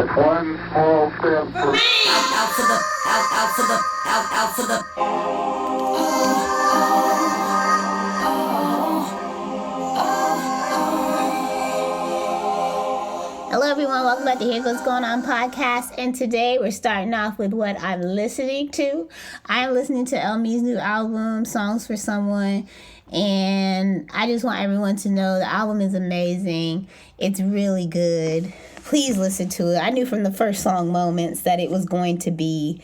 One small step for man. Out for the. Hello everyone, welcome back to HWGO's Going On podcast, and today we're starting off with what I'm listening to. I'm listening to Elmi's new album, Songs for Someone, and I just want everyone to know the album is amazing. It's really good. Please listen to it. I knew from the first song, Moments, that it was going to be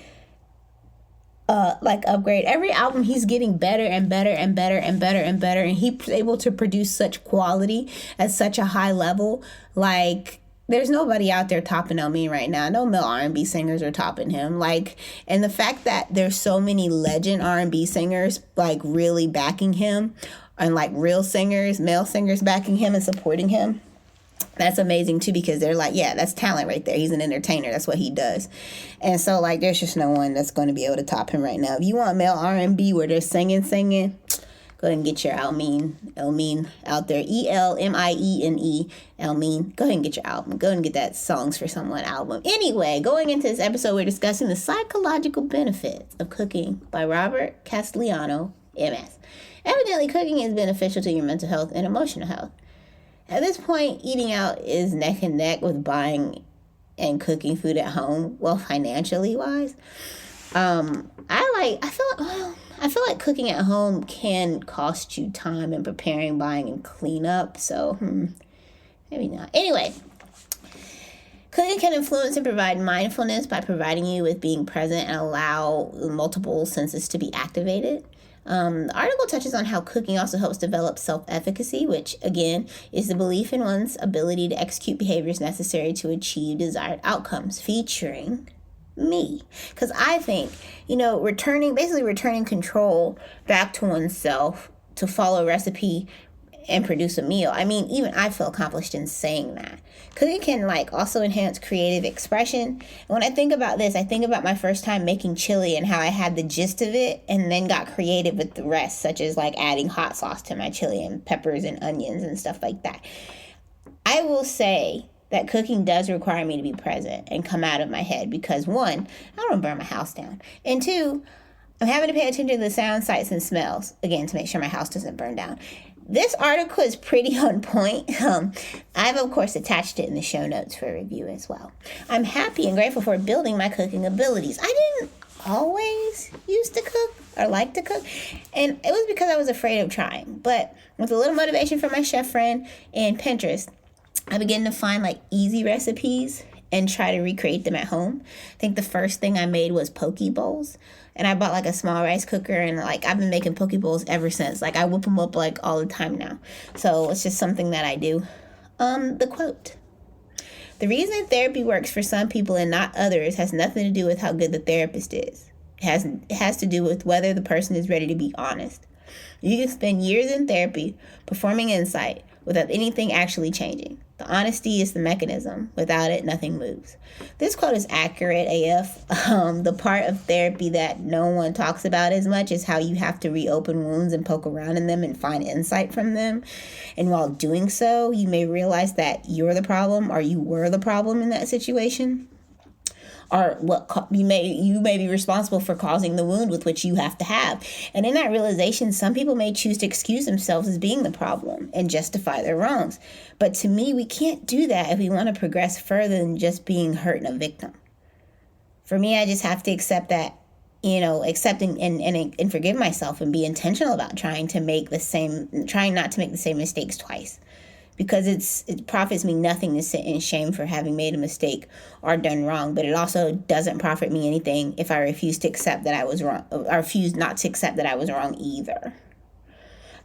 upgrade. Every album he's getting better and better and better and better and better, and he's able to produce such quality at such a high level. Like, there's nobody out there topping Elmi right now. No male R&B singers are topping him. And the fact that there's so many legend R&B singers really backing him, and real singers, male singers backing him and supporting him, that's amazing too, because they're yeah, that's talent right there. He's an entertainer. That's what he does. And so there's just no one that's going to be able to top him right now. If you want male R&B where they're singing, go ahead and get your Elmine out there. Elmine, Elmine. Go ahead and get your album. Go ahead and get that Songs for Someone album. Anyway, going into this episode, we're discussing the psychological benefits of cooking by Robert Castellano, MS. Evidently, cooking is beneficial to your mental health and emotional health. At this point, eating out is neck and neck with buying and cooking food at home, well, financially wise. I feel like cooking at home can cost you time in preparing, buying, and cleanup. So, maybe not. Anyway, cooking can influence and provide mindfulness by providing you with being present and allow multiple senses to be activated. The article touches on how cooking also helps develop self-efficacy, which, again, is the belief in one's ability to execute behaviors necessary to achieve desired outcomes, featuring me. Because I think, returning control back to oneself to follow a recipe and produce a meal. I mean, even I feel accomplished in saying that. Cooking can also enhance creative expression. And when I think about this, I think about my first time making chili and how I had the gist of it and then got creative with the rest, such as adding hot sauce to my chili and peppers and onions and stuff like that. I will say that cooking does require me to be present and come out of my head because, one, I don't want to burn my house down. And two, I'm having to pay attention to the sounds, sights, and smells, again, to make sure my house doesn't burn down. This article is pretty on point. I've, of course, attached it in the show notes for review as well. I'm happy and grateful for building my cooking abilities. I didn't always used to cook or like to cook, and it was because I was afraid of trying. But with a little motivation from my chef friend and Pinterest, I began to find easy recipes and try to recreate them at home. I think the first thing I made was poke bowls. And I bought a small rice cooker, and I've been making poke bowls ever since. I whip them up all the time now. So it's just something that I do. The quote: "The reason therapy works for some people and not others has nothing to do with how good the therapist is. It has to do with whether the person is ready to be honest. You can spend years in therapy performing insight without anything actually changing. The honesty is the mechanism. Without it, nothing moves." This quote is accurate AF. The part of therapy that no one talks about as much is how you have to reopen wounds and poke around in them and find insight from them. And while doing so, you may realize that you're the problem or you were the problem in that situation. Or you may be responsible for causing the wound with which you have to have. And in that realization, some people may choose to excuse themselves as being the problem and justify their wrongs. But to me, we can't do that if we want to progress further than just being hurt and a victim. For me, I just have to accept that, accepting and forgive myself and be intentional about trying not to make the same mistakes twice. Because it profits me nothing to sit in shame for having made a mistake or done wrong, but it also doesn't profit me anything if I refuse to accept that I was wrong, or refuse not to accept that I was wrong either.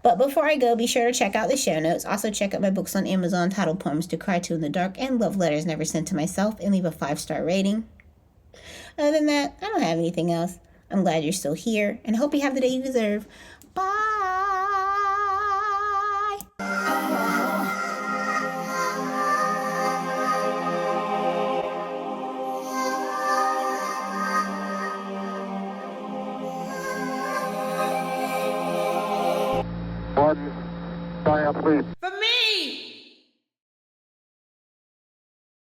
But before I go, be sure to check out the show notes. Also check out my books on Amazon titled Poems to Cry To in the Dark and Love Letters Never Sent to Myself, and leave a 5-star rating. Other than that, I don't have anything else. I'm glad you're still here, and I hope you have the day you deserve. Bye! One giant leap